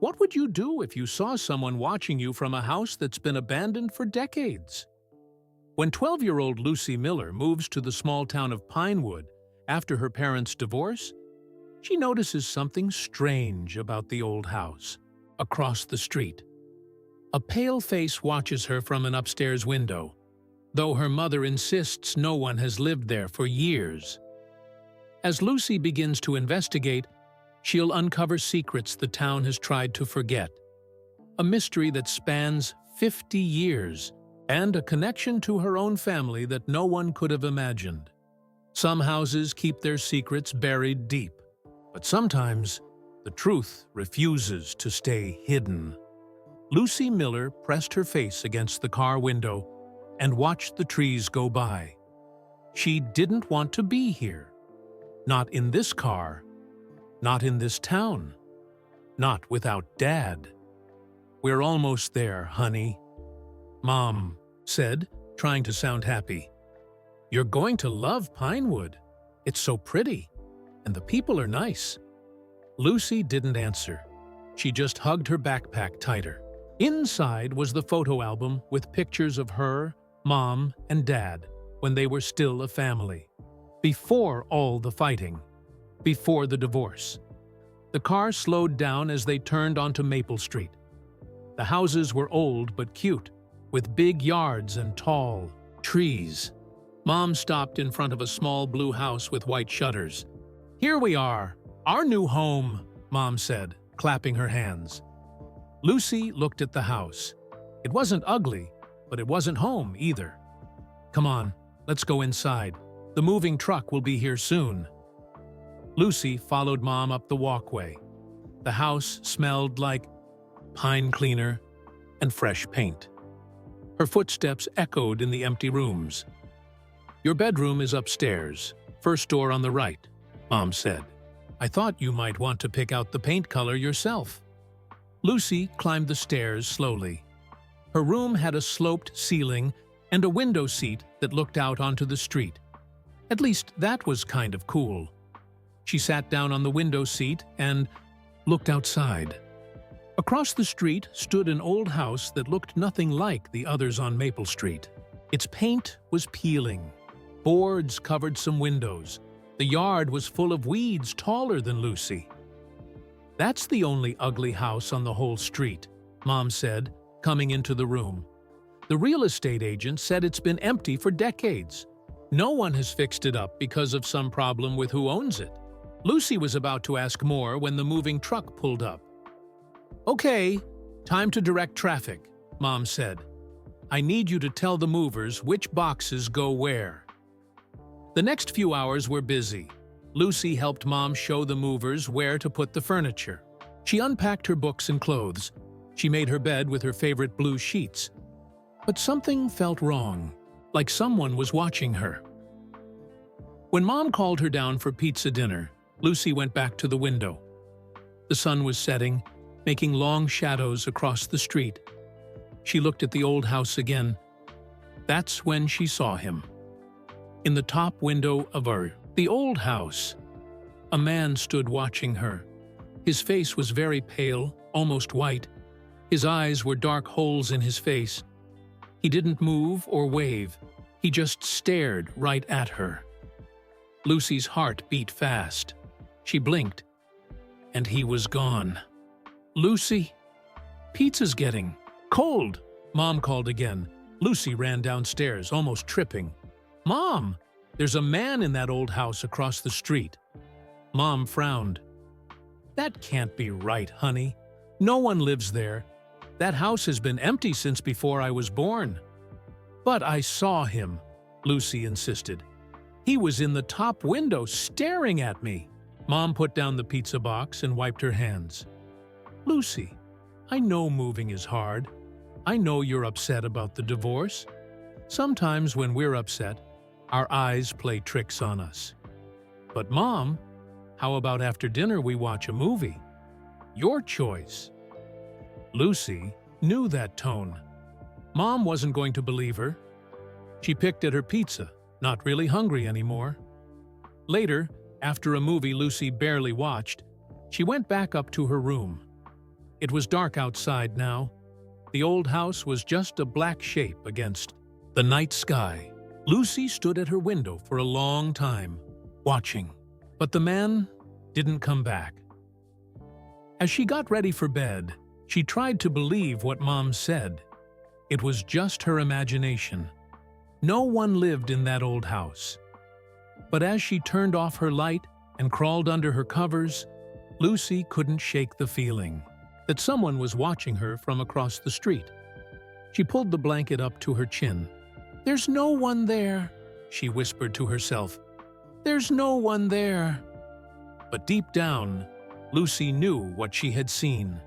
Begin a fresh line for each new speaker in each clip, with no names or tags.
What would you do if you saw someone watching you from a house that's been abandoned for decades? When 12-year-old Lucy Miller moves to the small town of Pinewood after her parents' divorce, she notices something strange about the old house. Across the street, a pale face watches her from an upstairs window, though her mother insists no one has lived there for years. As Lucy begins to investigate, she'll uncover secrets the town has tried to forget. A mystery that spans 50 years, and a connection to her own family that no one could have imagined. Some houses keep their secrets buried deep, but sometimes the truth refuses to stay hidden. Lucy Miller pressed her face against the car window and watched the trees go by. She didn't want to be here. Not in this car. Not in this town. Not without Dad. "We're almost there, honey," Mom said, trying to sound happy. "You're going to love Pinewood. It's so pretty, and the people are nice." Lucy didn't answer. She just hugged her backpack tighter. Inside was the photo album with pictures of her, Mom, and Dad when they were still a family. Before all the fighting. Before the divorce. The car slowed down as they turned onto Maple Street. The houses were old but cute, with big yards and tall trees. Mom stopped in front of a small blue house with white shutters. "Here we are, our new home," Mom said, clapping her hands. Lucy looked at the house. It wasn't ugly, but it wasn't home either. "Come on, let's go inside. The moving truck will be here soon." Lucy followed Mom up the walkway. The house smelled like pine cleaner and fresh paint. Her footsteps echoed in the empty rooms. "Your bedroom is upstairs, first door on the right," Mom said. "I thought you might want to pick out the paint color yourself." Lucy climbed the stairs slowly. Her room had a sloped ceiling and a window seat that looked out onto the street. At least that was kind of cool. She sat down on the window seat and looked outside. Across the street stood an old house that looked nothing like the others on Maple Street. Its paint was peeling. Boards covered some windows. The yard was full of weeds taller than Lucy. "That's the only ugly house on the whole street," Mom said, coming into the room. "The real estate agent said it's been empty for decades. No one has fixed it up because of some problem with who owns it." Lucy was about to ask more when the moving truck pulled up. "Okay, time to direct traffic," Mom said. "I need you to tell the movers which boxes go where." The next few hours were busy. Lucy helped Mom show the movers where to put the furniture. She unpacked her books and clothes. She made her bed with her favorite blue sheets. But something felt wrong, like someone was watching her. When Mom called her down for pizza dinner, Lucy went back to the window. The sun was setting, making long shadows across the street. She looked at the old house again. That's when she saw him. In the top window of the old house, a man stood watching her. His face was very pale, almost white. His eyes were dark holes in his face. He didn't move or wave. He just stared right at her. Lucy's heart beat fast. She blinked, and he was gone. "Lucy, pizza's getting cold," Mom called again. Lucy ran downstairs, almost tripping. "Mom, there's a man in that old house across the street." Mom frowned. "That can't be right, honey. No one lives there. That house has been empty since before I was born." "But I saw him," Lucy insisted. "He was in the top window staring at me." Mom put down the pizza box and wiped her hands. "Lucy, I know moving is hard. I know you're upset about the divorce. Sometimes when we're upset, our eyes play tricks on us. But Mom, how about after dinner we watch a movie? Your choice." Lucy knew that tone. Mom wasn't going to believe her. She picked at her pizza, not really hungry anymore. Later, after a movie Lucy barely watched, she went back up to her room. It was dark outside now. The old house was just a black shape against the night sky. Lucy stood at her window for a long time, watching. But the man didn't come back. As she got ready for bed, she tried to believe what Mom said. It was just her imagination. No one lived in that old house. But as she turned off her light and crawled under her covers, Lucy couldn't shake the feeling that someone was watching her from across the street. She pulled the blanket up to her chin. "There's no one there," she whispered to herself. "There's no one there." But deep down, Lucy knew what she had seen.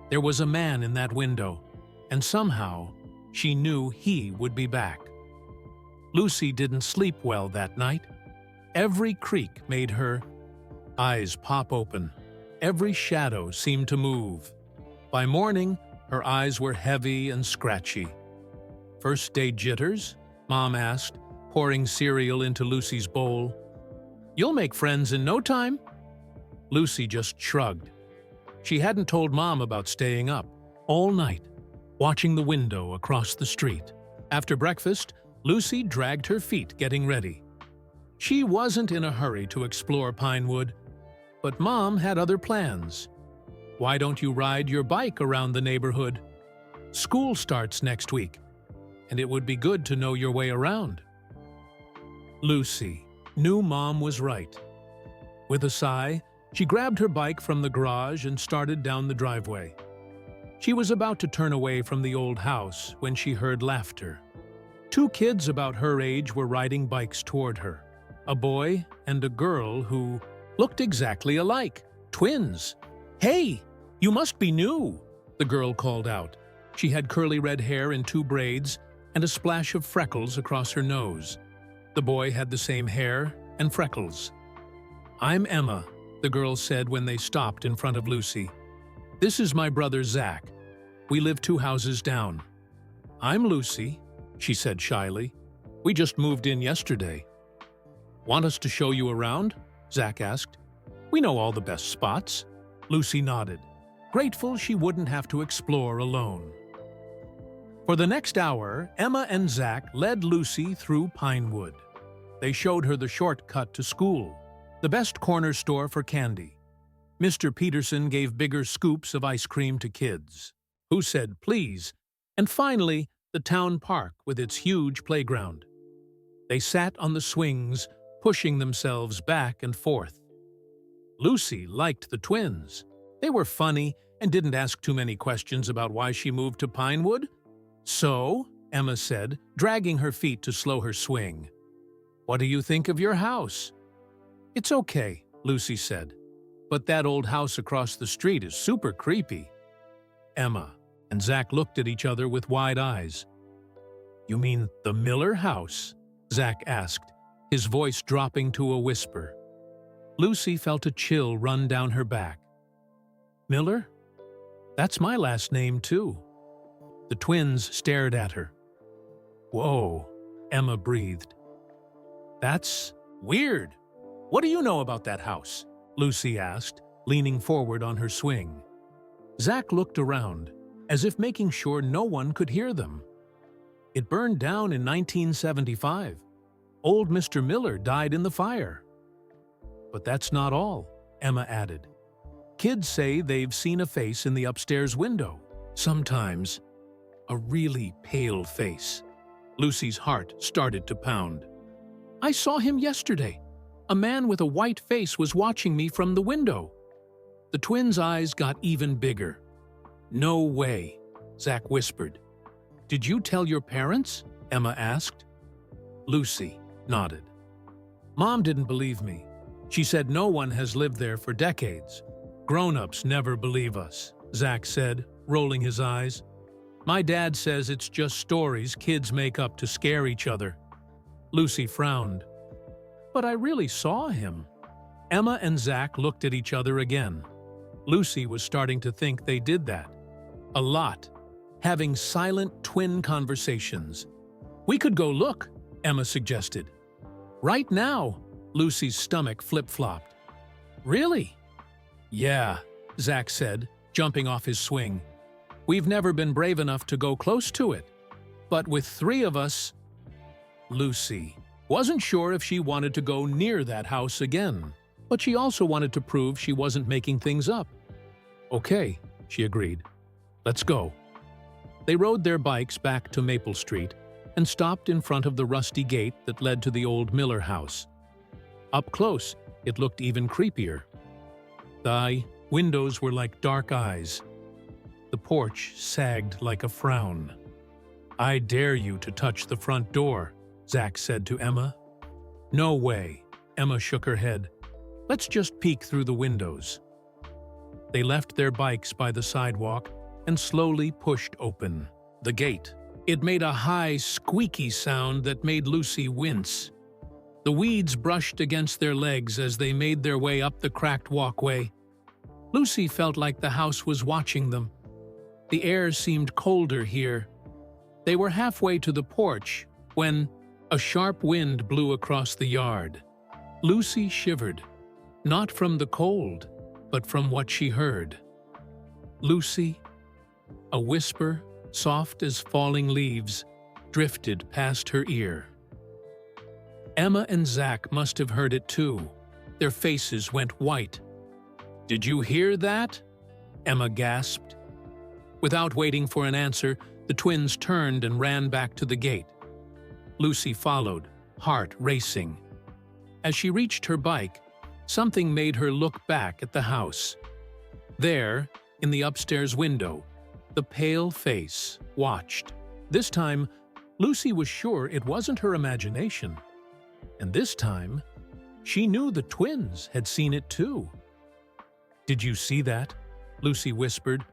There was a man in that window, and somehow she knew he would be back. Lucy didn't sleep well that night. Every creak made her eyes pop open. Every shadow seemed to move. By morning, her eyes were heavy and scratchy. "First day jitters?" Mom asked, pouring cereal into Lucy's bowl. "You'll make friends in no time." Lucy just shrugged. She hadn't told Mom about staying up all night, watching the window across the street. After breakfast, Lucy dragged her feet getting ready. She wasn't in a hurry to explore Pinewood, but Mom had other plans. "Why don't you ride your bike around the neighborhood? School starts next week, and it would be good to know your way around." Lucy knew Mom was right. With a sigh, she grabbed her bike from the garage and started down the driveway. She was about to turn away from the old house when she heard laughter. Two kids about her age were riding bikes toward her, a boy and a girl who looked exactly alike, twins. "Hey, you must be new," the girl called out. She had curly red hair in two braids and a splash of freckles across her nose. The boy had the same hair and freckles. "I'm Emma," the girl said when they stopped in front of Lucy. "This is my brother Zach. We live 2 houses down." "I'm Lucy," she said shyly. "We just moved in yesterday." "Want us to show you around?" Zach asked. "We know all the best spots." Lucy nodded, grateful she wouldn't have to explore alone. For the next hour, Emma and Zach led Lucy through Pinewood. They showed her the shortcut to school, the best corner store for candy. Mr. Peterson gave bigger scoops of ice cream to kids, who said please, and finally, the town park with its huge playground. They sat on the swings, pushing themselves back and forth. Lucy liked the twins. They were funny and didn't ask too many questions about why she moved to Pinewood. "So," Emma said, dragging her feet to slow her swing, "what do you think of your house?" "It's okay," Lucy said, "but that old house across the street is super creepy." Emma and Zach looked at each other with wide eyes. "You mean the Miller house?" Zach asked, his voice dropping to a whisper. Lucy felt a chill run down her back. "Miller? That's my last name, too." The twins stared at her. "Whoa," Emma breathed. "That's weird. What do you know about that house?" Lucy asked, leaning forward on her swing. Zach looked around, as if making sure no one could hear them. "It burned down in 1975. Old Mr. Miller died in the fire." "But that's not all," Emma added. "Kids say they've seen a face in the upstairs window. Sometimes, a really pale face." Lucy's heart started to pound. "I saw him yesterday. A man with a white face was watching me from the window." The twins' eyes got even bigger. "No way," Zach whispered. "Did you tell your parents?" Emma asked. Lucy nodded. "Mom didn't believe me. She said no one has lived there for decades. Grown-ups never believe us," Zach said, rolling his eyes. "My dad says it's just stories kids make up to scare each other." Lucy frowned. "But I really saw him." Emma and Zach looked at each other again. Lucy was starting to think they did that. A lot. Having silent twin conversations. "We could go look," Emma suggested. "Right now," Lucy's stomach flip-flopped. "Really?" "Yeah," Zach said, jumping off his swing. "We've never been brave enough to go close to it. But with 3 of us..." Lucy wasn't sure if she wanted to go near that house again, but she also wanted to prove she wasn't making things up. "Okay," she agreed. "Let's go." They rode their bikes back to Maple Street and stopped in front of the rusty gate that led to the old Miller house. Up close, it looked even creepier. The windows were like dark eyes. The porch sagged like a frown. "I dare you to touch the front door," Zach said to Emma. "No way," Emma shook her head. "Let's just peek through the windows." They left their bikes by the sidewalk and slowly pushed open the gate. It made a high, squeaky sound that made Lucy wince. The weeds brushed against their legs as they made their way up the cracked walkway. Lucy felt like the house was watching them. The air seemed colder here. They were halfway to the porch when a sharp wind blew across the yard. Lucy shivered, not from the cold, but from what she heard. "Lucy," a whisper, soft as falling leaves, drifted past her ear. Emma and Zach must have heard it too. Their faces went white. "Did you hear that?" Emma gasped. Without waiting for an answer, the twins turned and ran back to the gate. Lucy followed, heart racing. As she reached her bike, something made her look back at the house. There, in the upstairs window, the pale face watched. This time, Lucy was sure it wasn't her imagination. And this time, she knew the twins had seen it too. "Did you see that?" Lucy whispered,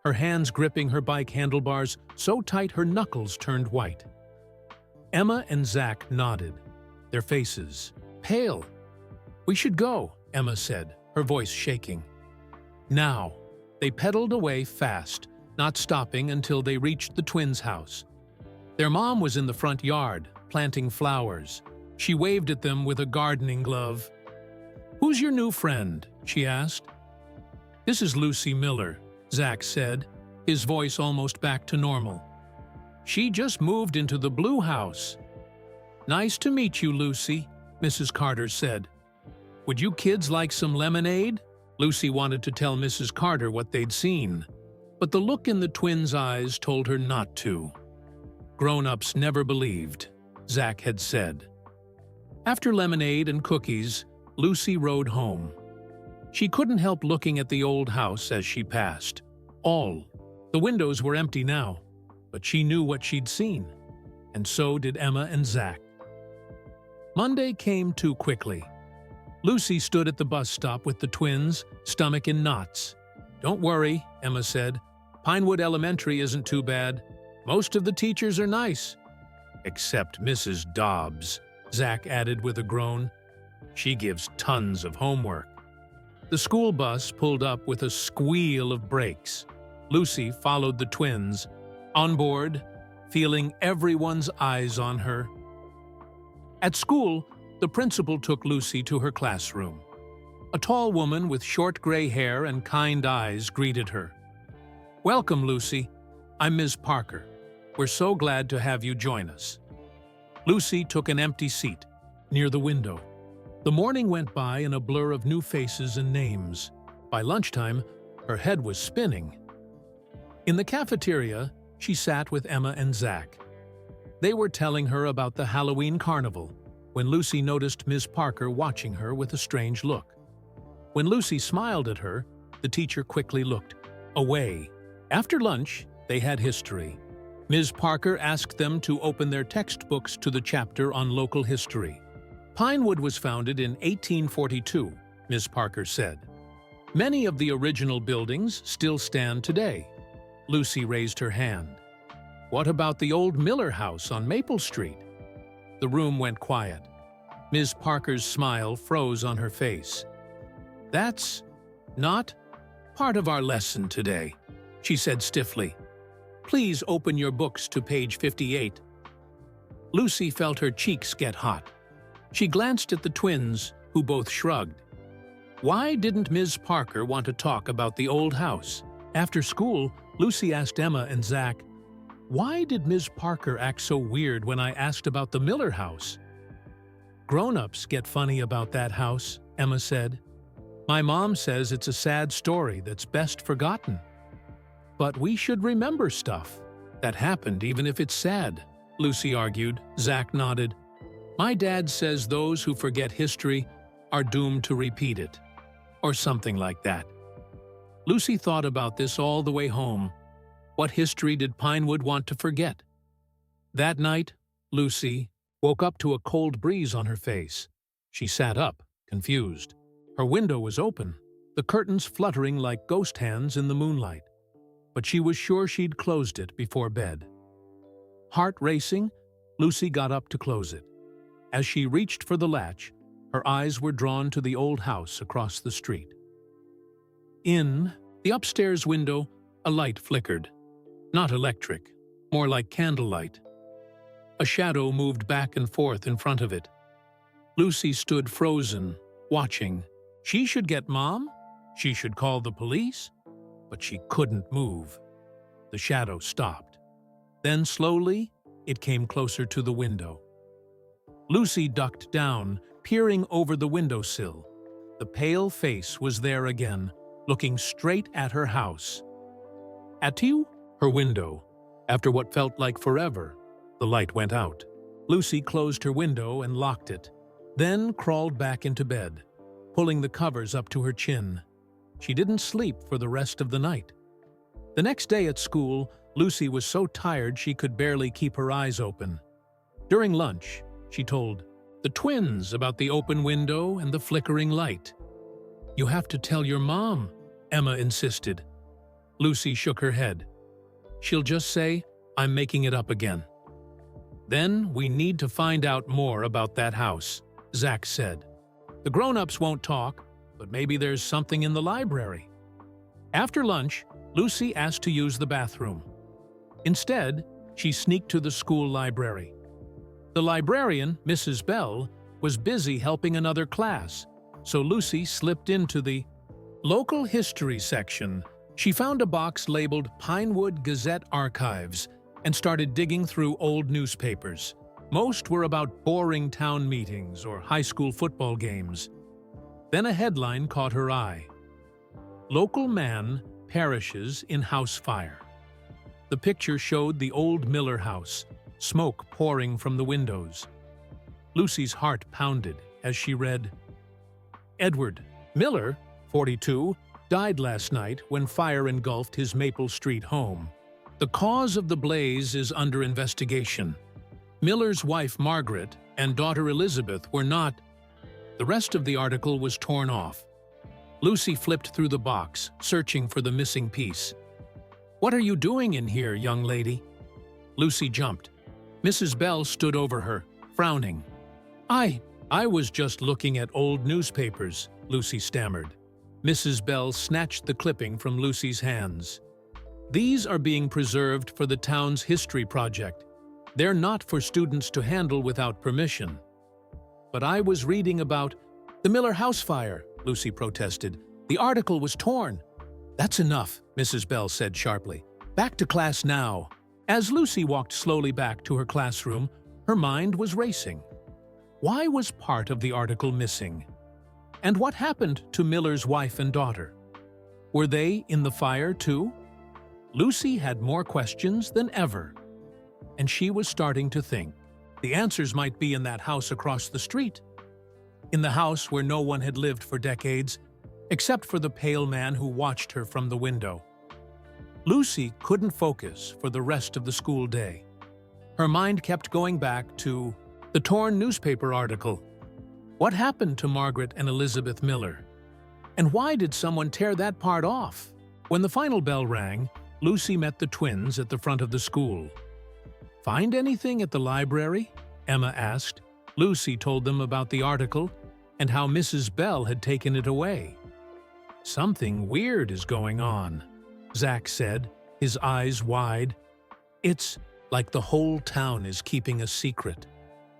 her hands gripping her bike handlebars so tight her knuckles turned white. Emma and Zach nodded, their faces pale. "We should go," Emma said, her voice shaking. Now, they pedaled away fast, not stopping until they reached the twins' house. Their mom was in the front yard, planting flowers. She waved at them with a gardening glove. "Who's your new friend?" she asked. "This is Lucy Miller," Zach said, his voice almost back to normal. "She just moved into the blue house." "Nice to meet you, Lucy," Mrs. Carter said. "Would you kids like some lemonade?" Lucy wanted to tell Mrs. Carter what they'd seen, but the look in the twins' eyes told her not to. "Grown-ups never believed," Zach had said. After lemonade and cookies, Lucy rode home. She couldn't help looking at the old house as she passed. All the windows were empty now, but she knew what she'd seen, and so did Emma and Zach. Monday came too quickly. Lucy stood at the bus stop with the twins, stomach in knots. "Don't worry," Emma said. "Pinewood Elementary isn't too bad. Most of the teachers are nice." "Except Mrs. Dobbs," Zach added with a groan. "She gives tons of homework." The school bus pulled up with a squeal of brakes. Lucy followed the twins, on board, feeling everyone's eyes on her. At school, the principal took Lucy to her classroom. A tall woman with short gray hair and kind eyes greeted her. "Welcome, Lucy. I'm Ms. Parker. We're so glad to have you join us." Lucy took an empty seat, near the window. The morning went by in a blur of new faces and names. By lunchtime, her head was spinning. In the cafeteria, she sat with Emma and Zach. They were telling her about the Halloween carnival, when Lucy noticed Ms. Parker watching her with a strange look. When Lucy smiled at her, the teacher quickly looked away. After lunch, they had history. Ms. Parker asked them to open their textbooks to the chapter on local history. Pinewood was founded in 1842, Ms. Parker said. Many of the original buildings still stand today. Lucy raised her hand. "What about the old Miller house on Maple Street?" The room went quiet. Ms. Parker's smile froze on her face. "That's not part of our lesson today," she said stiffly. "Please open your books to page 58. Lucy felt her cheeks get hot. She glanced at the twins, who both shrugged. Why didn't Ms. Parker want to talk about the old house? After school, Lucy asked Emma and Zach, "Why did Ms. Parker act so weird when I asked about the Miller house?" "Grown-ups get funny about that house," Emma said. "My mom says it's a sad story that's best forgotten." "But we should remember stuff that happened even if it's sad," Lucy argued. Zach nodded. "My dad says those who forget history are doomed to repeat it," or something like that. Lucy thought about this all the way home. What history did Pinewood want to forget? That night, Lucy woke up to a cold breeze on her face. She sat up, confused. Her window was open, the curtains fluttering like ghost hands in the moonlight. But she was sure she'd closed it before bed. Heart racing, Lucy got up to close it. As she reached for the latch, her eyes were drawn to the old house across the street. In the upstairs window, a light flickered. Not electric, more like candlelight. A shadow moved back and forth in front of it. Lucy stood frozen, watching. She should get Mom. She should call the police. But she couldn't move. The shadow stopped. Then slowly, it came closer to the window. Lucy ducked down, peering over the windowsill. The pale face was there again, looking straight at her house. At you, her window. After what felt like forever, the light went out. Lucy closed her window and locked it, then crawled back into bed, pulling the covers up to her chin. She didn't sleep for the rest of the night. The next day at school, Lucy was so tired she could barely keep her eyes open. During lunch, she told the twins about the open window and the flickering light. "You have to tell your mom," Emma insisted. Lucy shook her head. "She'll just say, 'I'm making it up again.'" "Then we need to find out more about that house," Zach said. "The grown-ups won't talk, but maybe there's something in the library." After lunch, Lucy asked to use the bathroom. Instead, she sneaked to the school library. The librarian, Mrs. Bell, was busy helping another class, so Lucy slipped into the local history section. She found a box labeled Pinewood Gazette Archives and started digging through old newspapers. Most were about boring town meetings or high school football games. Then a headline caught her eye. "Local man perishes in house fire." The picture showed the old Miller house, smoke pouring from the windows. Lucy's heart pounded as she read, "Edward Miller, 42, died last night when fire engulfed his Maple Street home. The cause of the blaze is under investigation. Miller's wife Margaret and daughter Elizabeth were not—" The rest of the article was torn off. Lucy flipped through the box, searching for the missing piece. "What are you doing in here, young lady?" Lucy jumped. Mrs. Bell stood over her, frowning. I was just looking at old newspapers," Lucy stammered. Mrs. Bell snatched the clipping from Lucy's hands. "These are being preserved for the town's history project. They're not for students to handle without permission." "But I was reading about the Miller house fire," Lucy protested. "The article was torn." "That's enough," Mrs. Bell said sharply. "Back to class now." As Lucy walked slowly back to her classroom, her mind was racing. Why was part of the article missing? And what happened to Miller's wife and daughter? Were they in the fire too? Lucy had more questions than ever, and she was starting to think. The answers might be in that house across the street. In the house where no one had lived for decades, except for the pale man who watched her from the window. Lucy couldn't focus for the rest of the school day. Her mind kept going back to the torn newspaper article. What happened to Margaret and Elizabeth Miller? And why did someone tear that part off? When the final bell rang, Lucy met the twins at the front of the school. "Find anything at the library?" Emma asked. Lucy told them about the article and how Mrs. Bell had taken it away. "Something weird is going on," Zach said, his eyes wide. "It's like the whole town is keeping a secret."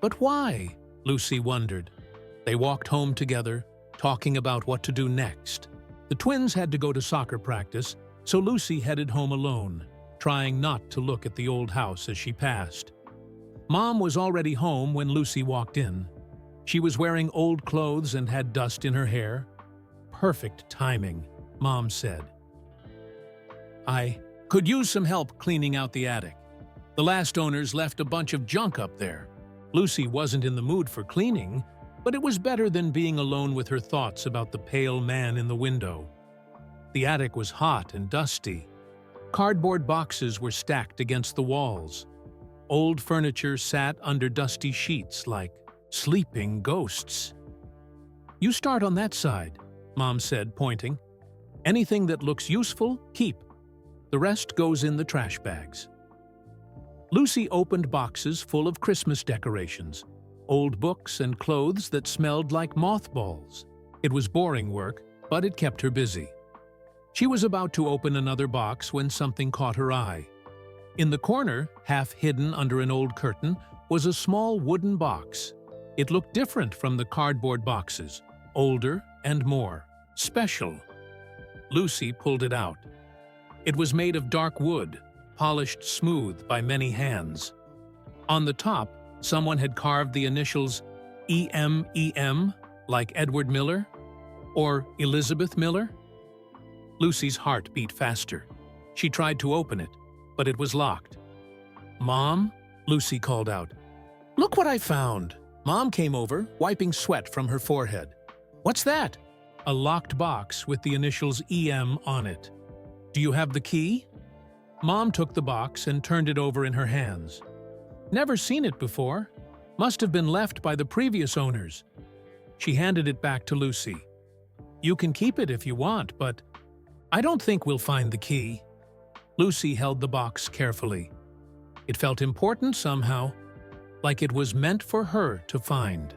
"But why?" Lucy wondered. They walked home together, talking about what to do next. The twins had to go to soccer practice, So Lucy headed home alone, trying not to look at the old house as she passed. Mom was already home when Lucy walked in. She was wearing old clothes and had dust in her hair. Perfect timing, Mom said. I could use some help cleaning out the attic. The last owners left a bunch of junk up there. Lucy wasn't in the mood for cleaning, but it was better than being alone with her thoughts about the pale man in the window. The attic was hot and dusty. Cardboard boxes were stacked against the walls. Old furniture sat under dusty sheets like sleeping ghosts. "You start on that side," Mom said, pointing. "Anything that looks useful, keep. The rest goes in the trash bags." Lucy opened boxes full of Christmas decorations, old books and clothes that smelled like mothballs. It was boring work, but it kept her busy. She was about to open another box when something caught her eye. In the corner, half hidden under an old curtain, was a small wooden box. It looked different from the cardboard boxes, older and more special. Lucy pulled it out. It was made of dark wood, polished smooth by many hands. On the top, someone had carved the initials EMEM, like Edward Miller, or Elizabeth Miller. Lucy's heart beat faster. She tried to open it, but it was locked. "Mom?" Lucy called out. "Look what I found!" Mom came over, wiping sweat from her forehead. "What's that?" "A locked box with the initials EM on it. Do you have the key?" Mom took the box and turned it over in her hands. "Never seen it before. Must have been left by the previous owners." She handed it back to Lucy. "You can keep it if you want, but I don't think we'll find the key." Lucy held the box carefully. It felt important somehow, like it was meant for her to find.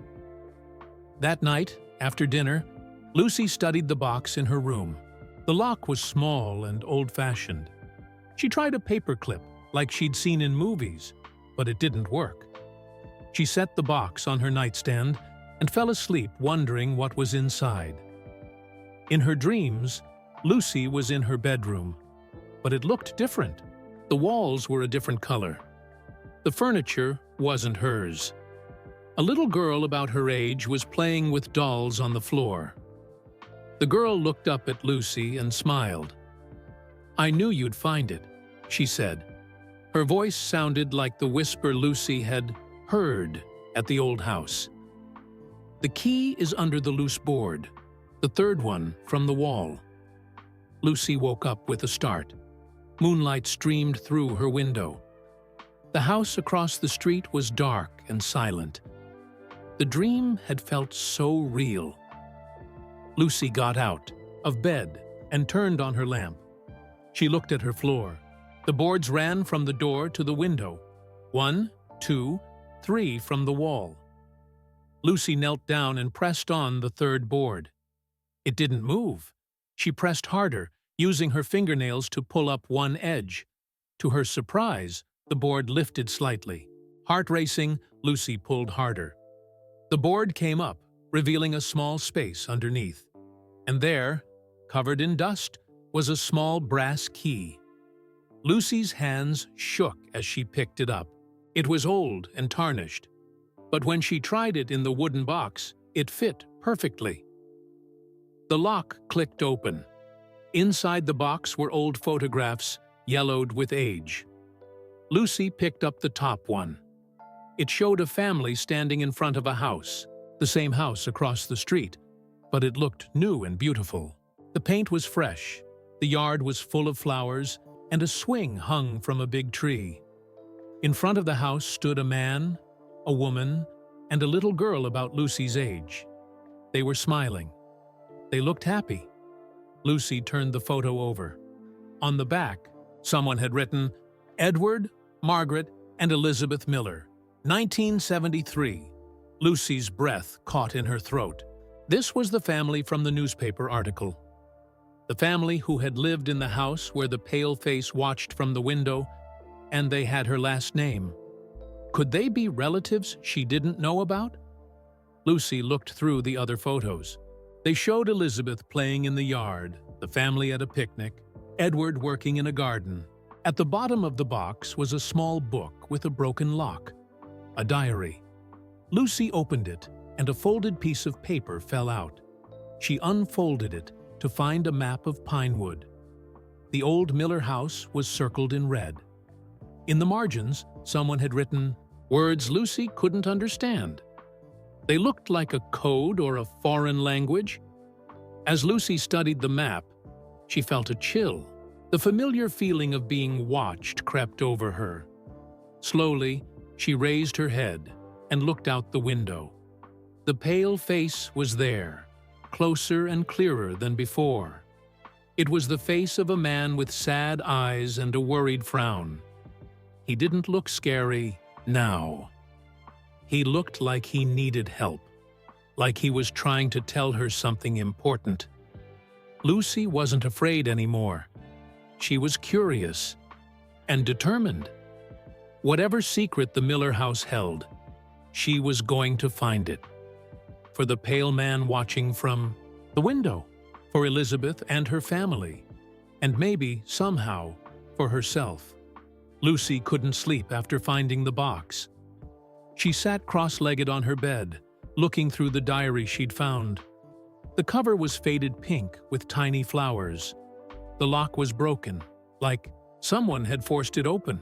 That night, after dinner, Lucy studied the box in her room. The lock was small and old-fashioned. She tried a paperclip, like she'd seen in movies, but it didn't work. She set the box on her nightstand and fell asleep wondering what was inside. In her dreams, Lucy was in her bedroom, but it looked different. The walls were a different color. The furniture wasn't hers. A little girl about her age was playing with dolls on the floor. The girl looked up at Lucy and smiled. "I knew you'd find it," she said. Her voice sounded like the whisper Lucy had heard at the old house. "The key is under the loose board, the third one from the wall." Lucy woke up with a start. Moonlight streamed through her window. The house across the street was dark and silent. The dream had felt so real. Lucy got out of bed and turned on her lamp. She looked at her floor. The boards ran from the door to the window. 1, 2, 3 from the wall. Lucy knelt down and pressed on the third board. It didn't move. She pressed harder, using her fingernails to pull up one edge. To her surprise, the board lifted slightly. Heart racing, Lucy pulled harder. The board came up, revealing a small space underneath. And there, covered in dust, was a small brass key. Lucy's hands shook as she picked it up. It was old and tarnished, but when she tried it in the wooden box, it fit perfectly. The lock clicked open. Inside the box were old photographs, yellowed with age. Lucy picked up the top one. It showed a family standing in front of a house, the same house across the street, but it looked new and beautiful. The paint was fresh, the yard was full of flowers, and a swing hung from a big tree. In front of the house stood a man, a woman, and a little girl about Lucy's age. They were smiling. They looked happy. Lucy turned the photo over. On the back, someone had written, "Edward, Margaret, and Elizabeth Miller, 1973. Lucy's breath caught in her throat. This was the family from the newspaper article. The family who had lived in the house where the pale face watched from the window, and they had her last name. Could they be relatives she didn't know about? Lucy looked through the other photos. They showed Elizabeth playing in the yard, the family at a picnic, Edward working in a garden. At the bottom of the box was a small book with a broken lock. A diary. Lucy opened it, and a folded piece of paper fell out. She unfolded it to find a map of Pinewood. The old Miller house was circled in red. In the margins, someone had written words Lucy couldn't understand. They looked like a code or a foreign language. As Lucy studied the map, she felt a chill. The familiar feeling of being watched crept over her. Slowly, she raised her head and looked out the window. The pale face was there, closer and clearer than before. It was the face of a man with sad eyes and a worried frown. He didn't look scary now. He looked like he needed help, like he was trying to tell her something important. Lucy wasn't afraid anymore. She was curious and determined. Whatever secret the Miller house held, she was going to find it. For the pale man watching from the window, for Elizabeth and her family, and maybe, somehow, for herself. Lucy couldn't sleep after finding the box. She sat cross-legged on her bed, looking through the diary she'd found. The cover was faded pink with tiny flowers. The lock was broken, like someone had forced it open.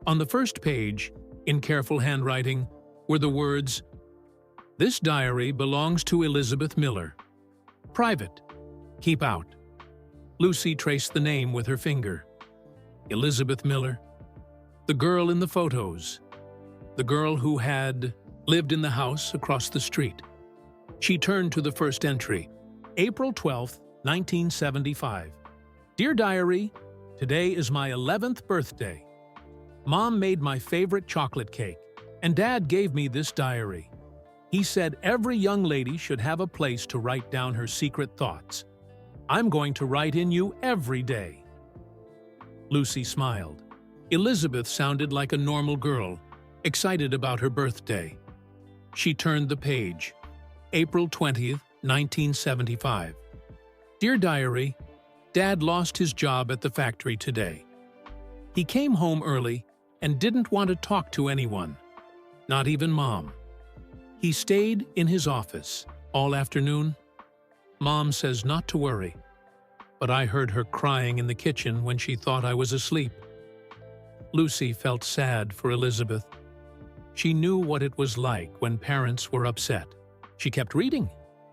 On the first page, in careful handwriting, were the words, "This diary belongs to Elizabeth Miller. Private. Keep out." Lucy traced the name with her finger. Elizabeth Miller. The girl in the photos. The girl who had lived in the house across the street. She turned to the first entry. April 12, 1975. Dear Diary, today is my 11th birthday. Mom made my favorite chocolate cake, and Dad gave me this diary. He said every young lady should have a place to write down her secret thoughts. I'm going to write in you every day. Lucy smiled. Elizabeth sounded like a normal girl, excited about her birthday. She turned the page. April 20th, 1975. Dear Diary, Dad lost his job at the factory today. He came home early and didn't want to talk to anyone, not even Mom. He stayed in his office all afternoon. Mom says not to worry, but I heard her crying in the kitchen when she thought I was asleep. Lucy felt sad for Elizabeth. She knew what it was like when parents were upset. She kept reading,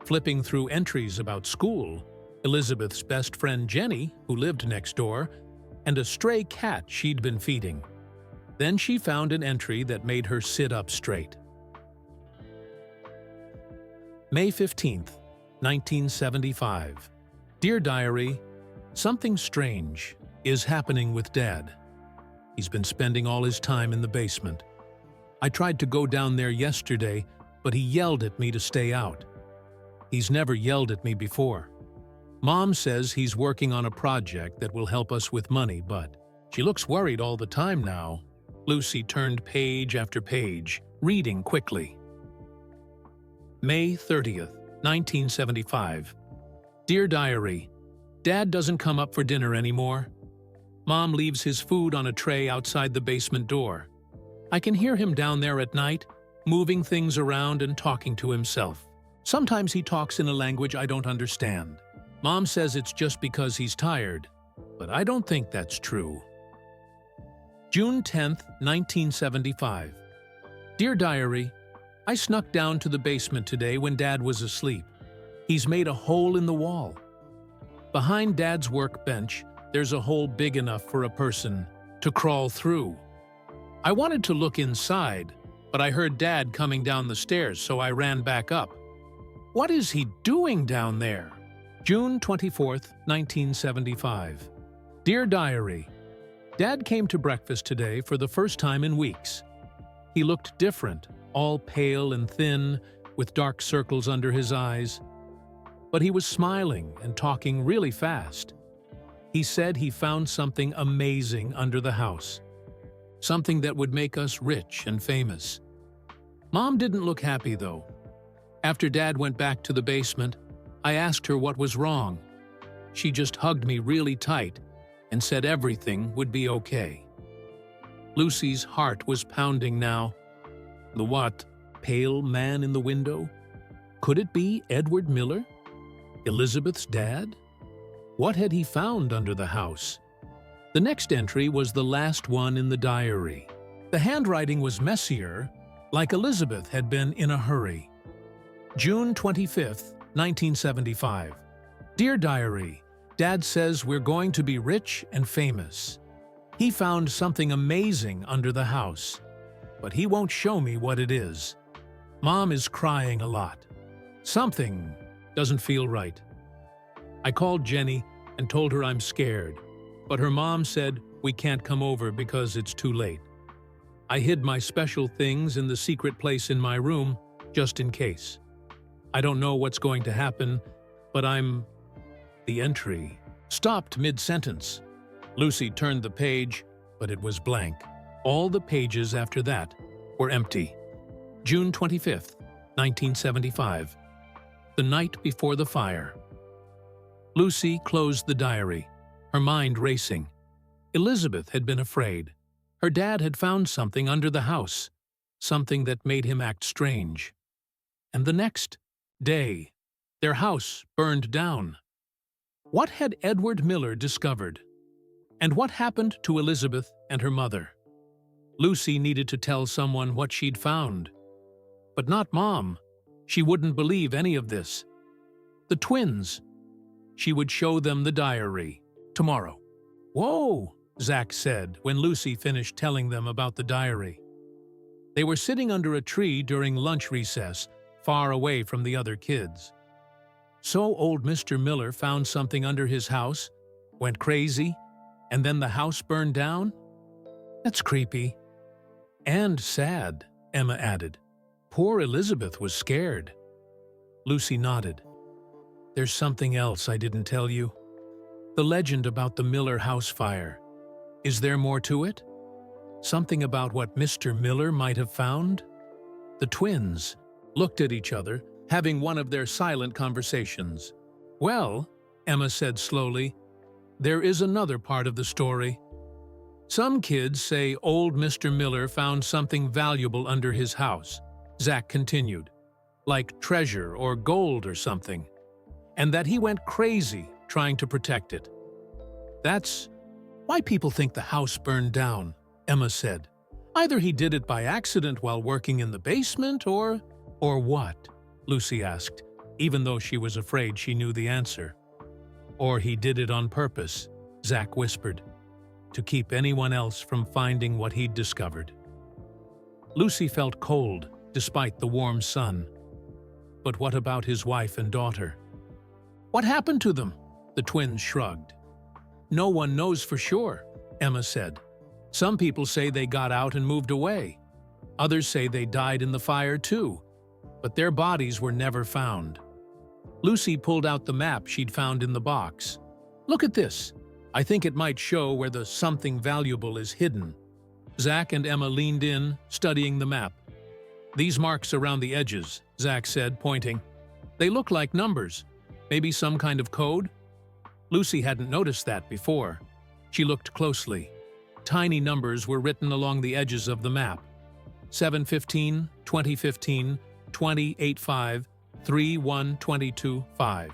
flipping through entries about school, Elizabeth's best friend Jenny, who lived next door, and a stray cat she'd been feeding. Then she found an entry that made her sit up straight. May 15th, 1975. Dear Diary, something strange is happening with Dad. He's been spending all his time in the basement. I tried to go down there yesterday, but he yelled at me to stay out. He's never yelled at me before. Mom says he's working on a project that will help us with money, but she looks worried all the time now. Lucy turned page after page, reading quickly. May 30th, 1975. Dear Diary, Dad doesn't come up for dinner anymore. Mom leaves his food on a tray outside the basement door. I can hear him down there at night, moving things around and talking to himself. Sometimes he talks in a language I don't understand. Mom says it's just because he's tired, but I don't think that's true. June 10th, 1975. Dear Diary, I snuck down to the basement today when Dad was asleep. He's made a hole in the wall. Behind Dad's workbench, there's a hole big enough for a person to crawl through. I wanted to look inside, but I heard Dad coming down the stairs, so I ran back up. What is he doing down there? June 24th, 1975. Dear Diary, Dad came to breakfast today for the first time in weeks. He looked different, all pale and thin, with dark circles under his eyes. But he was smiling and talking really fast. He said he found something amazing under the house. Something that would make us rich and famous. Mom didn't look happy, though. After Dad went back to the basement, I asked her what was wrong. She just hugged me really tight and said everything would be okay. Lucy's heart was pounding now. The what? Pale man in the window? Could it be Edward Miller? Elizabeth's dad? What had he found under the house? The next entry was the last one in the diary. The handwriting was messier, like Elizabeth had been in a hurry. June 25th, 1975. Dear Diary, Dad says we're going to be rich and famous. He found something amazing under the house, but he won't show me what it is. Mom is crying a lot. Something doesn't feel right. I called Jenny and told her I'm scared, but her mom said we can't come over because it's too late. I hid my special things in the secret place in my room, just in case. I don't know what's going to happen, but The entry stopped mid-sentence. Lucy turned the page, but it was blank. All the pages after that were empty. June 25th, 1975. The night before the fire. Lucy closed the diary, her mind racing. Elizabeth had been afraid. Her dad had found something under the house, something that made him act strange. And the next day, their house burned down. What had Edward Miller discovered? And what happened to Elizabeth and her mother? Lucy needed to tell someone what she'd found. But not Mom. She wouldn't believe any of this. The twins. She would show them the diary tomorrow. Whoa, Zach said when Lucy finished telling them about the diary. They were sitting under a tree during lunch recess, far away from the other kids. So old Mr. Miller found something under his house, went crazy, and then the house burned down? That's creepy. And sad, Emma added. Poor Elizabeth was scared. Lucy nodded. There's something else I didn't tell you. The legend about the Miller house fire. Is there more to it? Something about what Mr. Miller might have found? The twins looked at each other, having one of their silent conversations. Well, Emma said slowly, there is another part of the story. Some kids say old Mr. Miller found something valuable under his house, Zach continued, like treasure or gold or something, and that he went crazy trying to protect it. That's why people think the house burned down, Emma said. Either he did it by accident while working in the basement or what? Lucy asked, even though she was afraid she knew the answer. Or he did it on purpose, Zach whispered, to keep anyone else from finding what he'd discovered. Lucy felt cold despite the warm sun. But what about his wife and daughter? What happened to them? The twins shrugged. No one knows for sure, Emma said. Some people say they got out and moved away. Others say they died in the fire too, but their bodies were never found. Lucy pulled out the map she'd found in the box. Look at this. I think it might show where the something valuable is hidden. Zach and Emma leaned in, studying the map. These marks around the edges, Zach said, pointing. They look like numbers. Maybe some kind of code? Lucy hadn't noticed that before. She looked closely. Tiny numbers were written along the edges of the map. 715, 2015, 285, 31225.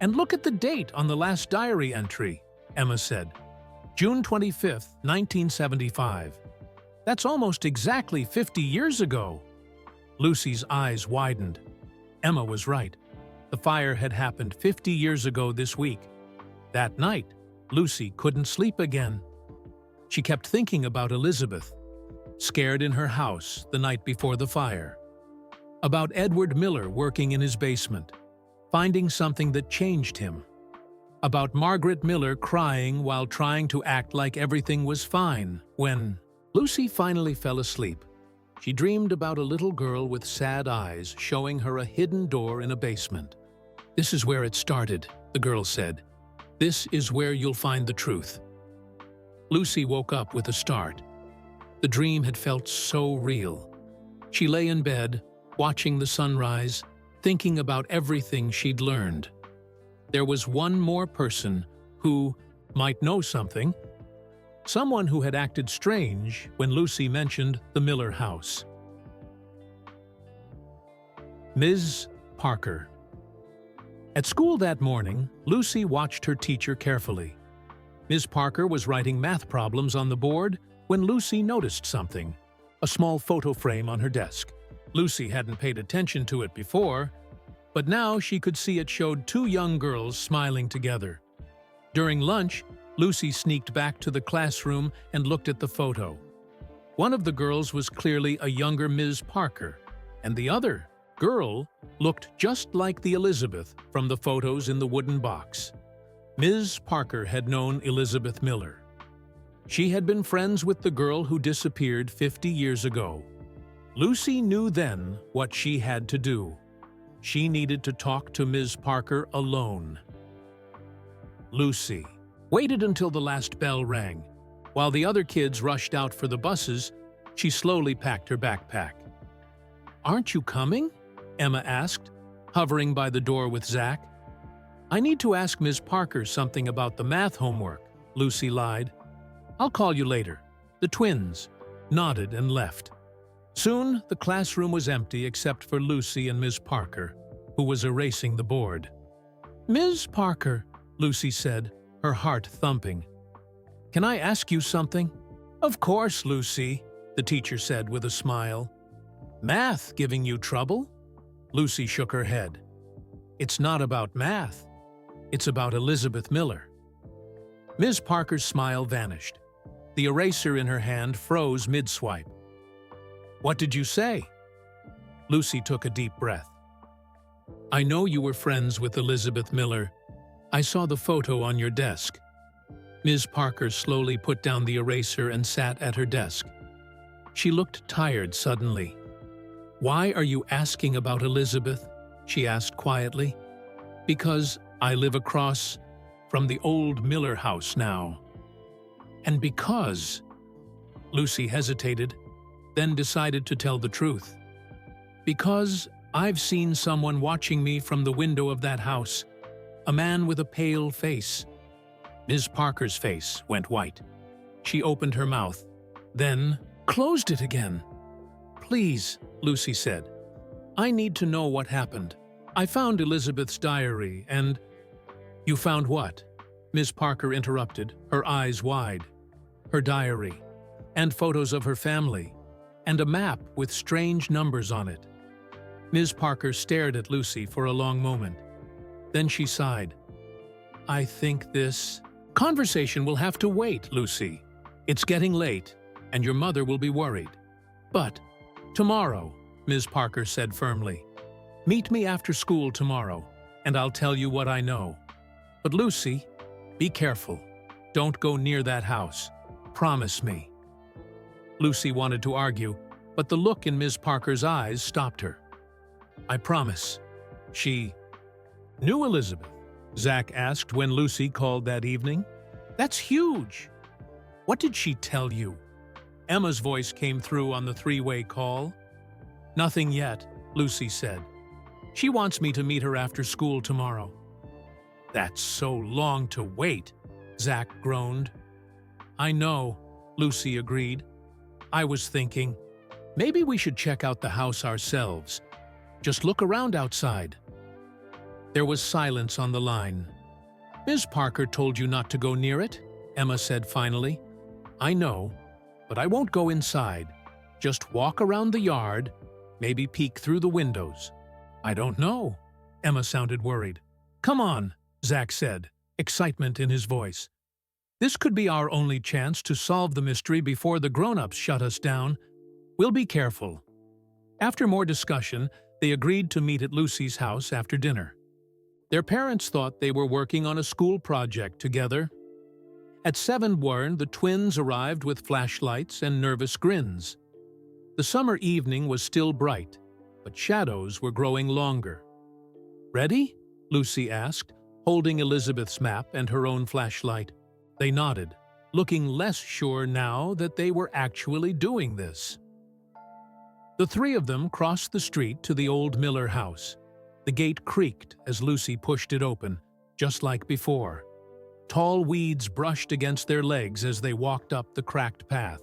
And look at the date on the last diary entry, Emma said. June 25th, 1975. That's almost exactly 50 years ago. Lucy's eyes widened. Emma was right. The fire had happened 50 years ago this week. That night, Lucy couldn't sleep again. She kept thinking about Elizabeth, scared in her house the night before the fire. About Edward Miller working in his basement, finding something that changed him. About Margaret Miller crying while trying to act like everything was fine when Lucy finally fell asleep. She dreamed about a little girl with sad eyes showing her a hidden door in a basement. This is where it started, the girl said. This is where you'll find the truth. Lucy woke up with a start. The dream had felt so real. She lay in bed, watching the sunrise, thinking about everything she'd learned. there was one more person who might know something, someone who had acted strange when Lucy mentioned the Miller house. Ms. Parker. At school that morning, Lucy watched her teacher carefully. Ms. Parker was writing math problems on the board when Lucy noticed something, a small photo frame on her desk. Lucy hadn't paid attention to it before, but now she could see it showed two young girls smiling together. During lunch, Lucy sneaked back to the classroom and looked at the photo. One of the girls was clearly a younger Ms. Parker, and the other girl looked just like the Elizabeth from the photos in the wooden box. Ms. Parker had known Elizabeth Miller. She had been friends with the girl who disappeared 50 years ago. Lucy knew then what she had to do. She needed to talk to Ms. Parker alone. Lucy waited until the last bell rang. While the other kids rushed out for the buses, she slowly packed her backpack. "Aren't you coming?" Emma asked, hovering by the door with Zach. "I need to ask Ms. Parker something about the math homework," Lucy lied. "I'll call you later." The twins nodded and left. Soon, the classroom was empty except for Lucy and Ms. Parker, who was erasing the board. "Ms. Parker," Lucy said, her heart thumping. "Can I ask you something?" "Of course, Lucy," the teacher said with a smile. "Math giving you trouble?" Lucy shook her head. "It's not about math. It's about Elizabeth Miller." Ms. Parker's smile vanished. The eraser in her hand froze mid-swipe. "What did you say?" Lucy took a deep breath. "I know you were friends with Elizabeth Miller. I saw the photo on your desk." Ms. Parker slowly put down the eraser and sat at her desk. She looked tired suddenly. "Why are you asking about Elizabeth?" she asked quietly. "Because I live across from the old Miller house now. And because—" Lucy hesitated, then decided to tell the truth. "Because I've seen someone watching me from the window of that house, a man with a pale face." Ms. Parker's face went white. She opened her mouth, then closed it again. "Please," Lucy said. "I need to know what happened. I found Elizabeth's diary and—" "You found what?" Ms. Parker interrupted, her eyes wide. "Her diary, and photos of her family, and a map with strange numbers on it." Ms. Parker stared at Lucy for a long moment. Then she sighed. "I think this conversation will have to wait, Lucy. It's getting late, and your mother will be worried. But tomorrow," Ms. Parker said firmly. "Meet me after school tomorrow, and I'll tell you what I know. But Lucy, be careful. Don't go near that house. Promise me." Lucy wanted to argue, but the look in Ms. Parker's eyes stopped her. "I promise." She knew Elizabeth? Zach asked when Lucy called that evening. "That's huge. What did she tell you?" Emma's voice came through on the three-way call. "Nothing yet," Lucy said. "She wants me to meet her after school tomorrow." "That's so long to wait," Zach groaned. "I know," Lucy agreed. "I was thinking, maybe we should check out the house ourselves. Just look around outside." There was silence on the line. "Ms. Parker told you not to go near it," Emma said finally. "I know, but I won't go inside. Just walk around the yard, maybe peek through the windows." "I don't know." Emma sounded worried. "Come on," Zach said, excitement in his voice. "This could be our only chance to solve the mystery before the grown-ups shut us down. We'll be careful." After more discussion, they agreed to meet at Lucy's house after dinner. Their parents thought they were working on a school project together. At 7:00, the twins arrived with flashlights and nervous grins. The summer evening was still bright, but shadows were growing longer. "Ready?" Lucy asked, holding Elizabeth's map and her own flashlight. They nodded, looking less sure now that they were actually doing this. The three of them crossed the street to the old Miller house. The gate creaked as Lucy pushed it open, just like before. Tall weeds brushed against their legs as they walked up the cracked path.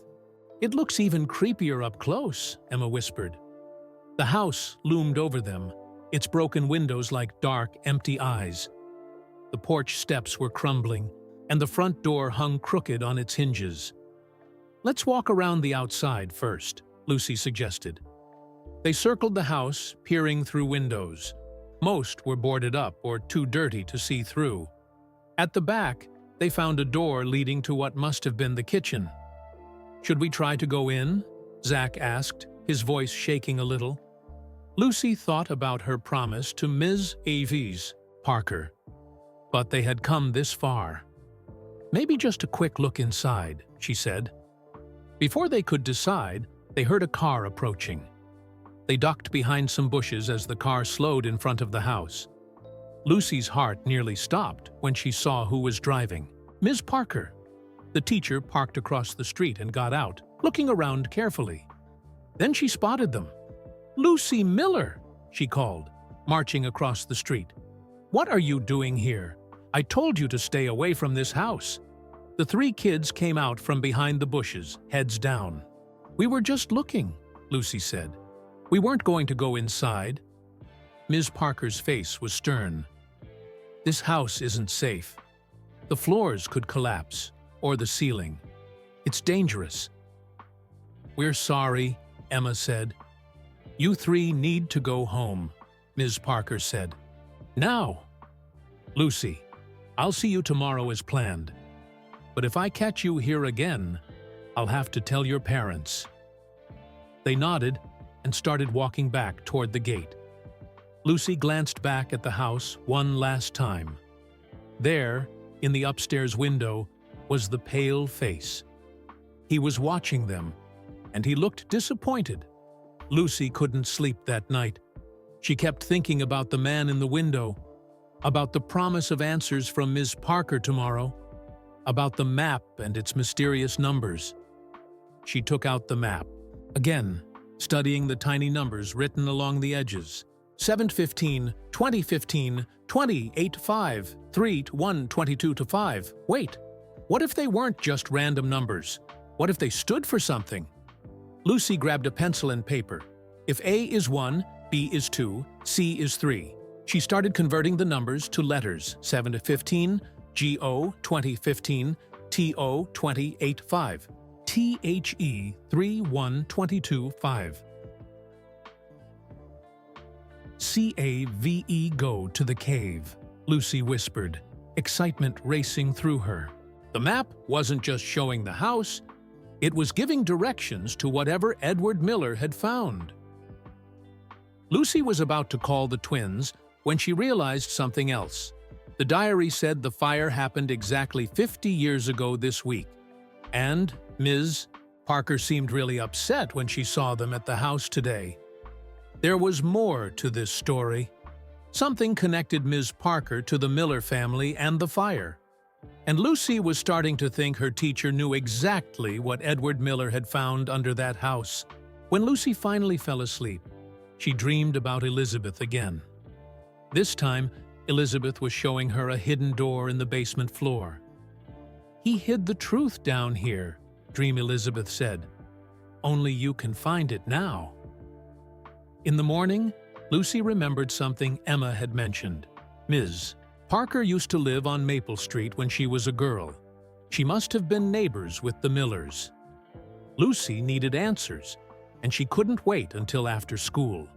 "It looks even creepier up close," Emma whispered. The house loomed over them, its broken windows like dark, empty eyes. The porch steps were crumbling, and the front door hung crooked on its hinges. "Let's walk around the outside first," Lucy suggested. They circled the house, peering through windows. Most were boarded up or too dirty to see through. At the back, they found a door leading to what must have been the kitchen. "Should we try to go in?" Zach asked, his voice shaking a little. Lucy thought about her promise to Ms. Aves Parker. But they had come this far. "Maybe just a quick look inside," she said. Before they could decide, they heard a car approaching. They ducked behind some bushes as the car slowed in front of the house. Lucy's heart nearly stopped when she saw who was driving. Ms. Parker. The teacher parked across the street and got out, looking around carefully. Then she spotted them. "Lucy Miller," she called, marching across the street. "What are you doing here? I told you to stay away from this house." The three kids came out from behind the bushes, heads down. "We were just looking," Lucy said. "We weren't going to go inside." Ms. Parker's face was stern. "This house isn't safe. The floors could collapse, or the ceiling. It's dangerous." "We're sorry," Emma said. "You three need to go home," Ms. Parker said. "Now." "Lucy, I'll see you tomorrow as planned. But if I catch you here again, I'll have to tell your parents." They nodded and started walking back toward the gate. Lucy glanced back at the house one last time. There, in the upstairs window, was the pale face. He was watching them, and he looked disappointed. Lucy couldn't sleep that night. She kept thinking about the man in the window, about the promise of answers from Ms. Parker tomorrow, about the map and its mysterious numbers. She took out the map, again, studying the tiny numbers written along the edges. 715, 2015, 2085, 3 to 1, 22 to 5. Wait, what if they weren't just random numbers? What if they stood for something? Lucy grabbed a pencil and paper. If A is 1, B is 2, C is 3. She started converting the numbers to letters. 7 to 15, GO 2015, TO 2085, THE 31225. CAVE go to the cave, Lucy whispered, excitement racing through her. The map wasn't just showing the house, it was giving directions to whatever Edward Miller had found. Lucy was about to call the twins when she realized something else. The diary said the fire happened exactly 50 years ago this week, and Ms. Parker seemed really upset when she saw them at the house today. There was more to this story. Something connected Ms. Parker to the Miller family and the fire. And Lucy was starting to think her teacher knew exactly what Edward Miller had found under that house. When Lucy finally fell asleep, she dreamed about Elizabeth again. This time, Elizabeth was showing her a hidden door in the basement floor. "He hid the truth down here," Dream Elizabeth said. "Only you can find it now." In the morning, Lucy remembered something Emma had mentioned. Ms. Parker used to live on Maple Street when she was a girl. She must have been neighbors with the Millers. Lucy needed answers, and she couldn't wait until after school.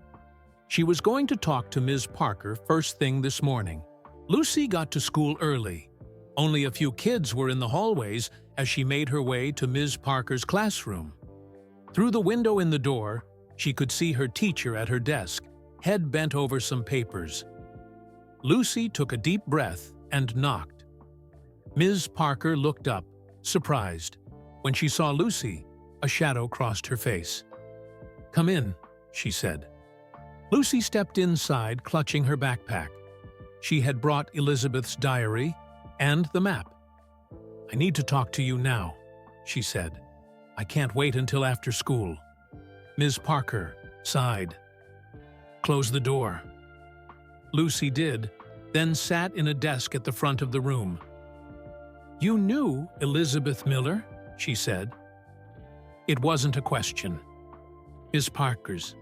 She was going to talk to Ms. Parker first thing this morning. Lucy got to school early. Only a few kids were in the hallways as she made her way to Ms. Parker's classroom. Through the window in the door, she could see her teacher at her desk, head bent over some papers. Lucy took a deep breath and knocked. Ms. Parker looked up, surprised. When she saw Lucy, a shadow crossed her face. "Come in," she said. Lucy stepped inside, clutching her backpack. She had brought Elizabeth's diary and the map. "I need to talk to you now," she said. "I can't wait until after school." Ms. Parker sighed. "Close the door." Lucy did, then sat in a desk at the front of the room. "You knew Elizabeth Miller?" she said. It wasn't a question. Miss Parker's.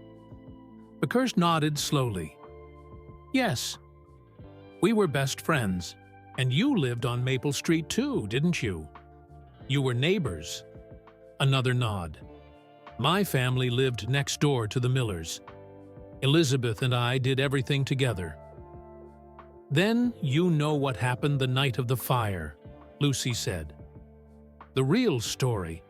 Parker nodded slowly. "Yes. We were best friends. And you lived on Maple Street too, didn't you? You were neighbors." Another nod. "My family lived next door to the Millers. Elizabeth and I did everything together." "Then you know what happened the night of the fire," Lucy said. "The real story,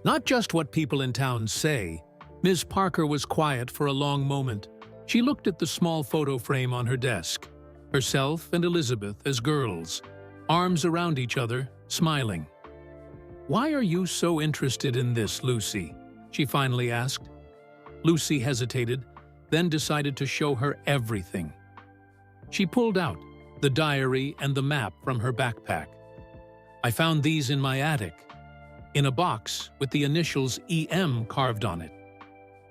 not just what people in town say." Ms. Parker was quiet for a long moment. She looked at the small photo frame on her desk, herself and Elizabeth as girls, arms around each other, smiling. "Why are you so interested in this, Lucy?" she finally asked. Lucy hesitated, then decided to show her everything. She pulled out the diary and the map from her backpack. "I found these in my attic, in a box with the initials EM carved on it."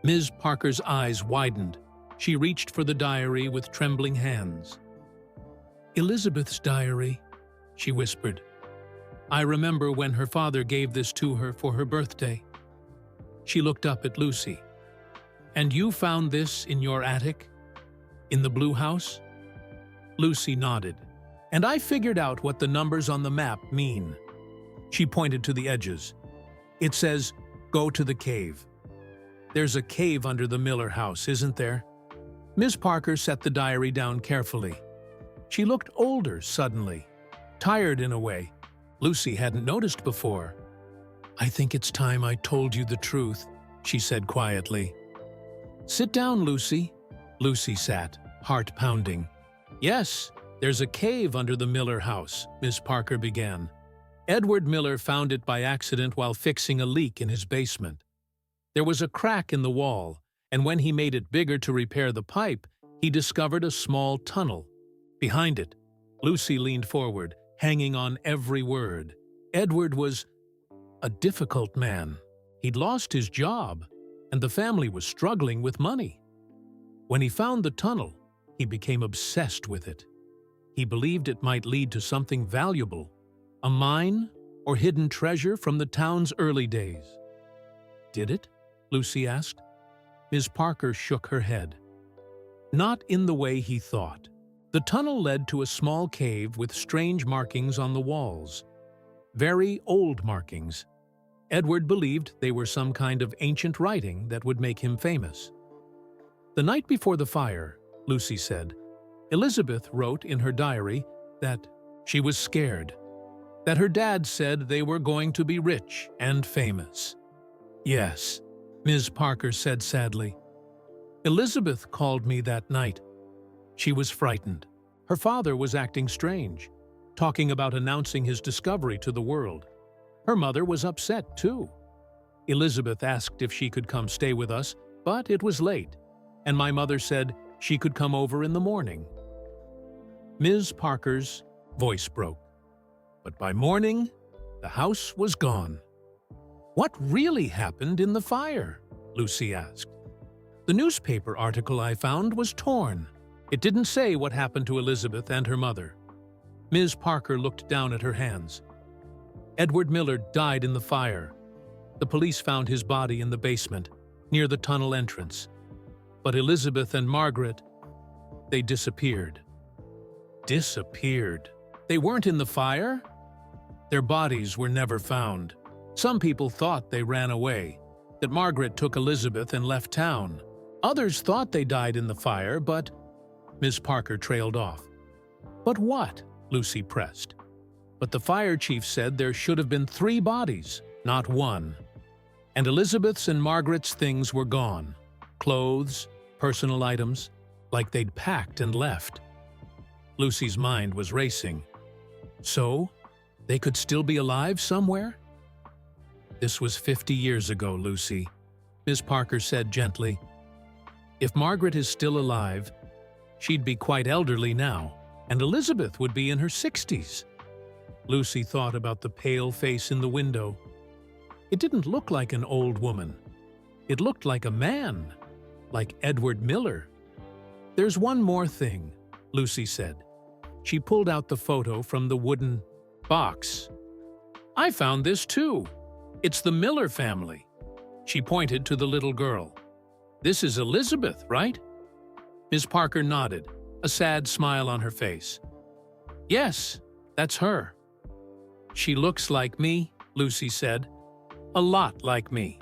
Ms. Parker's eyes widened. She reached for the diary with trembling hands. "Elizabeth's diary," she whispered. "I remember when her father gave this to her for her birthday." She looked up at Lucy. "And you found this in your attic? In the blue house?" Lucy nodded. "And I figured out what the numbers on the map mean." She pointed to the edges. "It says, 'Go to the cave.' There's a cave under the Miller house, isn't there?" Ms. Parker set the diary down carefully. She looked older suddenly, tired in a way Lucy hadn't noticed before. "I think it's time I told you the truth," she said quietly. "Sit down, Lucy." Lucy sat, heart pounding. "Yes, there's a cave under the Miller house," Ms. Parker began. "Edward Miller found it by accident while fixing a leak in his basement. There was a crack in the wall, and when he made it bigger to repair the pipe, he discovered a small tunnel. Behind it," Lucy leaned forward, hanging on every word. "Edward was a difficult man. He'd lost his job, and the family was struggling with money. When he found the tunnel, he became obsessed with it. He believed it might lead to something valuable, a mine or hidden treasure from the town's early days." "Did it?" Lucy asked. Ms. Parker shook her head. "Not in the way he thought. The tunnel led to a small cave with strange markings on the walls. Very old markings. Edward believed they were some kind of ancient writing that would make him famous. The night before the fire," Lucy said, "Elizabeth wrote in her diary that she was scared, that her dad said they were going to be rich and famous." "Yes," Ms. Parker said sadly. "Elizabeth called me that night. She was frightened. Her father was acting strange, talking about announcing his discovery to the world. Her mother was upset, too. Elizabeth asked if she could come stay with us, but it was late, and my mother said she could come over in the morning." Ms. Parker's voice broke. But by morning, the house was gone. "What really happened in the fire?" Lucy asked. "The newspaper article I found was torn. It didn't say what happened to Elizabeth and her mother." Ms. Parker looked down at her hands. "Edward Miller died in the fire. The police found his body in the basement, near the tunnel entrance. But Elizabeth and Margaret, they disappeared." "Disappeared? They weren't in the fire?" "Their bodies were never found. Some people thought they ran away, that Margaret took Elizabeth and left town. Others thought they died in the fire, but—" Ms. Parker trailed off. "But what?" Lucy pressed. "But the fire chief said there should have been 3 bodies, not 1. And Elizabeth's and Margaret's things were gone. Clothes, personal items, like they'd packed and left." Lucy's mind was racing. "So, they could still be alive somewhere?" "This was 50 years ago, Lucy," Ms. Parker said gently. "If Margaret is still alive, she'd be quite elderly now, and Elizabeth would be in her 60s. Lucy thought about the pale face in the window. It didn't look like an old woman. It looked like a man, like Edward Miller. "There's one more thing," Lucy said. She pulled out the photo from the wooden box. "I found this too. It's the Miller family." She pointed to the little girl. "This is Elizabeth, right?" Miss Parker nodded, a sad smile on her face. "Yes, that's her." "She looks like me," Lucy said. "A lot like me.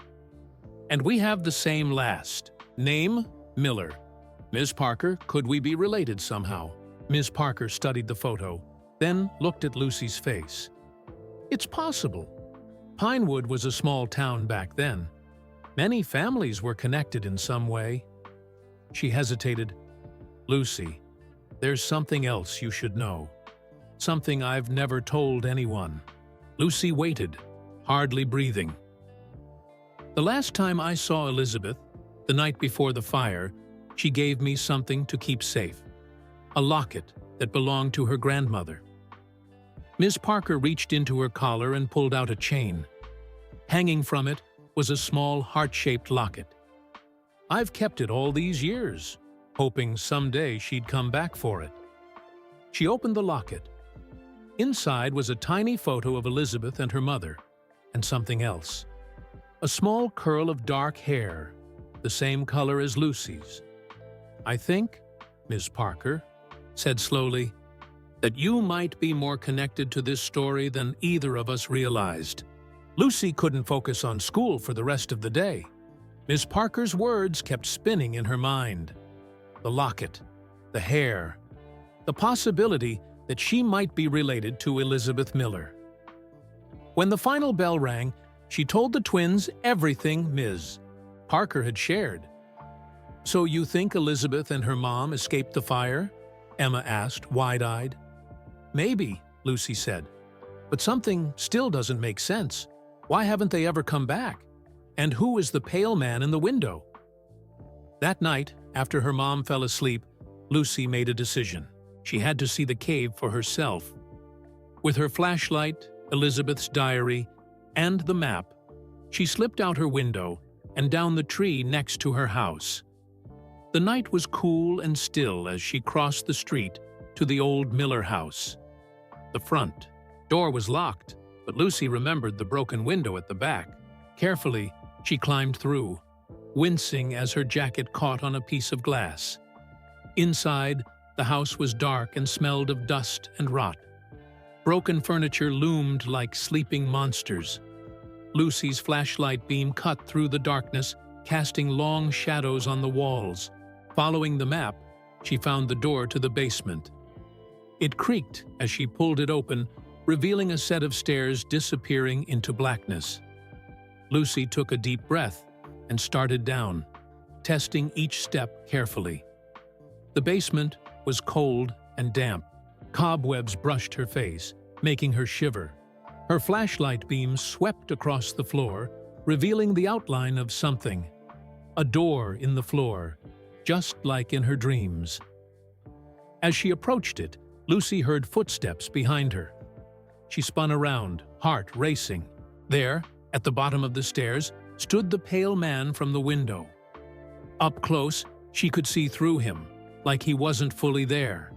And we have the same last name, Miller. Miss Parker, could we be related somehow?" Miss Parker studied the photo, then looked at Lucy's face. "It's possible. Pinewood was a small town back then. Many families were connected in some way." She hesitated. "Lucy, there's something else you should know. Something I've never told anyone." Lucy waited, hardly breathing. "The last time I saw Elizabeth, the night before the fire, she gave me something to keep safe. A locket that belonged to her grandmother." Miss Parker reached into her collar and pulled out a chain. Hanging from it was a small heart-shaped locket. "I've kept it all these years, hoping someday she'd come back for it." She opened the locket. Inside was a tiny photo of Elizabeth and her mother, and something else. A small curl of dark hair, the same color as Lucy's. "I think, Miss Parker," said slowly, "that you might be more connected to this story than either of us realized." Lucy couldn't focus on school for the rest of the day. Miss Parker's words kept spinning in her mind. The locket, the hair, the possibility that she might be related to Elizabeth Miller. When the final bell rang, she told the twins everything Ms. Parker had shared. "So you think Elizabeth and her mom escaped the fire?" Emma asked, wide-eyed. "Maybe," Lucy said. "But something still doesn't make sense. Why haven't they ever come back? And who is the pale man in the window?" That night, after her mom fell asleep, Lucy made a decision. She had to see the cave for herself. With her flashlight, Elizabeth's diary, and the map, she slipped out her window and down the tree next to her house. The night was cool and still as she crossed the street to the old Miller house. The front door was locked, but Lucy remembered the broken window at the back. Carefully, she climbed through, wincing as her jacket caught on a piece of glass. Inside, the house was dark and smelled of dust and rot. Broken furniture loomed like sleeping monsters. Lucy's flashlight beam cut through the darkness, casting long shadows on the walls. Following the map, she found the door to the basement. It creaked as she pulled it open, revealing a set of stairs disappearing into blackness. Lucy took a deep breath and started down, testing each step carefully. The basement was cold and damp. Cobwebs brushed her face, making her shiver. Her flashlight beam swept across the floor, revealing the outline of something. A door in the floor, just like in her dreams. As she approached it, Lucy heard footsteps behind her. She spun around, heart racing. There, at the bottom of the stairs, stood the pale man from the window. Up close, she could see through him, like he wasn't fully there.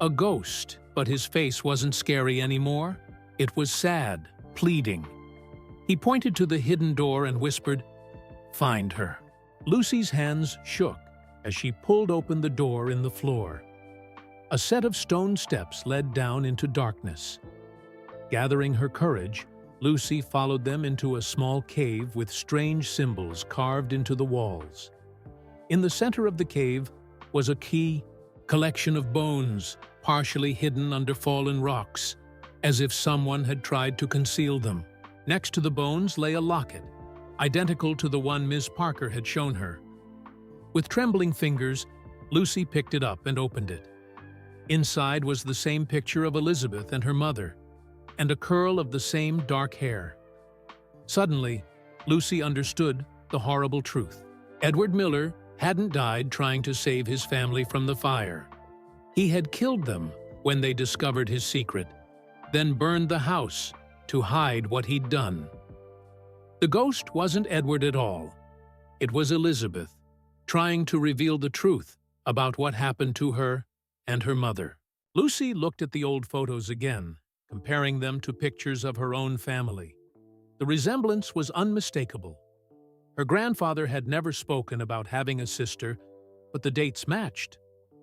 A ghost, but his face wasn't scary anymore. It was sad, pleading. He pointed to the hidden door and whispered, "Find her." Lucy's hands shook as she pulled open the door in the floor. A set of stone steps led down into darkness. Gathering her courage, Lucy followed them into a small cave with strange symbols carved into the walls. In the center of the cave was a key collection of bones, partially hidden under fallen rocks, as if someone had tried to conceal them. Next to the bones lay a locket, identical to the one Ms. Parker had shown her. With trembling fingers, Lucy picked it up and opened it. Inside was the same picture of Elizabeth and her mother, and a curl of the same dark hair. Suddenly, Lucy understood the horrible truth. Edward Miller hadn't died trying to save his family from the fire. He had killed them when they discovered his secret, then burned the house to hide what he'd done. The ghost wasn't Edward at all. It was Elizabeth, trying to reveal the truth about what happened to her and her mother. Lucy looked at the old photos again, comparing them to pictures of her own family. The resemblance was unmistakable. Her grandfather had never spoken about having a sister, but the dates matched.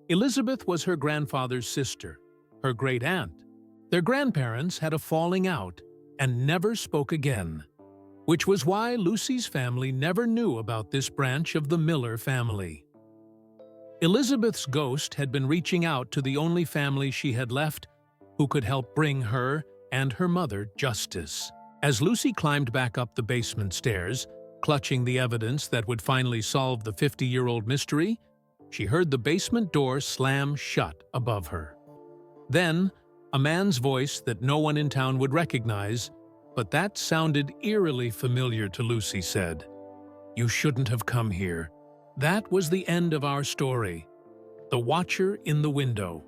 Elizabeth was her grandfather's sister, her great-aunt. Their grandparents had a falling out and never spoke again, which was why Lucy's family never knew about this branch of the Miller family. Elizabeth's ghost had been reaching out to the only family she had left who could help bring her and her mother justice. As Lucy climbed back up the basement stairs, clutching the evidence that would finally solve the 50-year-old mystery, she heard the basement door slam shut above her. Then, a man's voice that no one in town would recognize, but that sounded eerily familiar to Lucy, said, "You shouldn't have come here." That was the end of our story, The Watcher in the Window.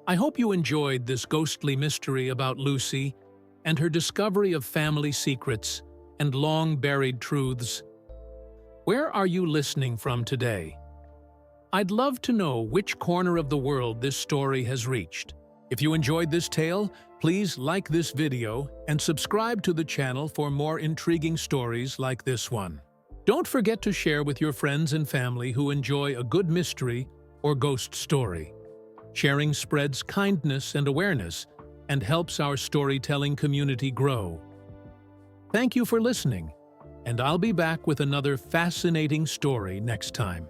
I hope you enjoyed this ghostly mystery about Lucy and her discovery of family secrets and long-buried truths. Where are you listening from today? I'd love to know which corner of the world this story has reached. If you enjoyed this tale, please like this video and subscribe to the channel for more intriguing stories like this one. Don't forget to share with your friends and family who enjoy a good mystery or ghost story. Sharing spreads kindness and awareness and helps our storytelling community grow. Thank you for listening, and I'll be back with another fascinating story next time.